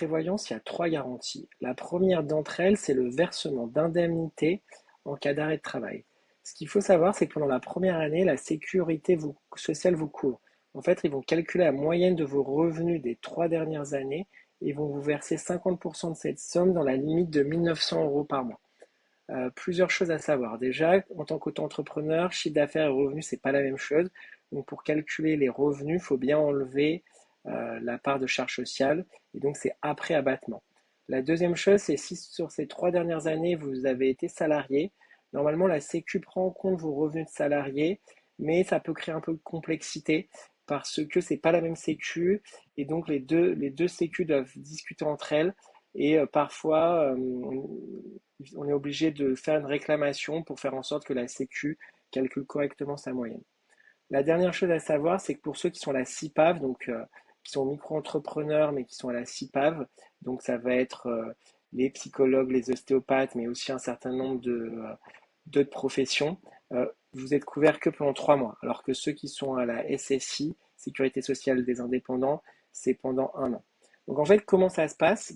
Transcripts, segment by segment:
prévoyance, il y a trois garanties. La première d'entre elles, c'est le versement d'indemnités en cas d'arrêt de travail. Ce qu'il faut savoir, c'est que pendant la première année, la sécurité sociale vous couvre. En fait, ils vont calculer la moyenne de vos revenus des 3 dernières années et vont vous verser 50% de cette somme dans la limite de 1 900 euros par mois. Plusieurs choses à savoir. Déjà, en tant qu'auto-entrepreneur, chiffre d'affaires et revenus, c'est pas la même chose. Donc, pour calculer les revenus, il faut bien enlever la part de charge sociale. Et donc, c'est après abattement. La deuxième chose, c'est si sur ces 3 dernières années, vous avez été salarié, normalement, la Sécu prend en compte vos revenus de salarié, mais ça peut créer un peu de complexité parce que c'est pas la même Sécu. Et donc, les deux Sécu doivent discuter entre elles. Et parfois, on est obligé de faire une réclamation pour faire en sorte que la Sécu calcule correctement sa moyenne. La dernière chose à savoir, c'est que pour ceux qui sont à la CIPAV, donc qui sont micro-entrepreneurs mais qui sont à la CIPAV, donc ça va être les psychologues, les ostéopathes, mais aussi un certain nombre d'autres professions, vous êtes couverts que pendant 3 mois, alors que ceux qui sont à la SSI, Sécurité sociale des indépendants, c'est pendant 1 an. Donc en fait, comment ça se passe?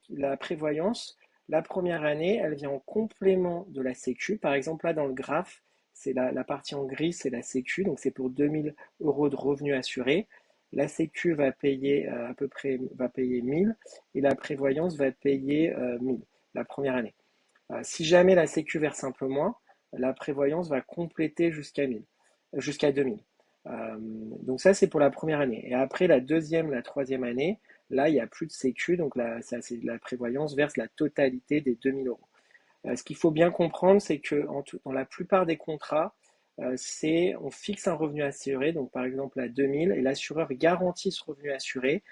La prévoyance, la première année, elle vient en complément de la Sécu. Par exemple, là dans le graphe, c'est la partie en gris, c'est la Sécu, donc c'est pour 2000 euros de revenus assurés. La Sécu va payer à peu près va payer 1000 et la prévoyance va payer 1000 la première année. Si jamais la Sécu verse un peu moins, la prévoyance va compléter jusqu'à 2000. Donc ça, c'est pour la première année. Et après, la deuxième, la troisième année, là, il n'y a plus de Sécu, donc la prévoyance verse la totalité des 2000 euros. Ce qu'il faut bien comprendre, c'est que dans la plupart des contrats, on fixe un revenu assuré, donc par exemple à 2000, et l'assureur garantit ce revenu assuré.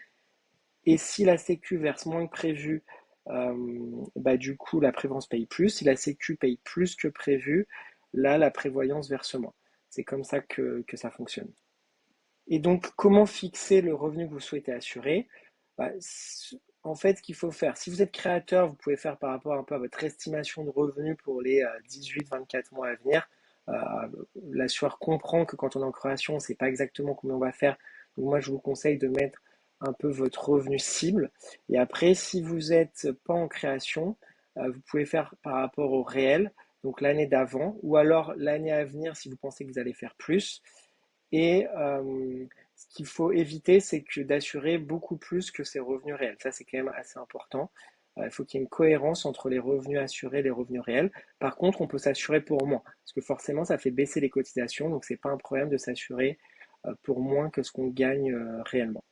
Et si la Sécu verse moins que prévu, bah, du coup, la prévoyance paye plus. Si la Sécu paye plus que prévu, là, la prévoyance verse moins. C'est comme ça que ça fonctionne. Et donc, comment fixer le revenu que vous souhaitez assurer? Bah, en fait, ce qu'il faut faire, si vous êtes créateur, vous pouvez faire par rapport un peu à votre estimation de revenus pour les 18-24 mois à venir. Euh, L'assureur comprend que quand on est en création, on ne sait pas exactement combien on va faire. Donc moi, je vous conseille de mettre un peu votre revenu cible. Et après, si vous n'êtes pas en création, vous pouvez faire par rapport au réel, donc l'année d'avant, ou alors l'année à venir si vous pensez que vous allez faire plus. Et ce qu'il faut éviter, c'est que d'assurer beaucoup plus que ses revenus réels. Ça, c'est quand même assez important. Il faut qu'il y ait une cohérence entre les revenus assurés et les revenus réels. Par contre, on peut s'assurer pour moins, parce que forcément, ça fait baisser les cotisations, donc c'est pas un problème de s'assurer pour moins que ce qu'on gagne réellement.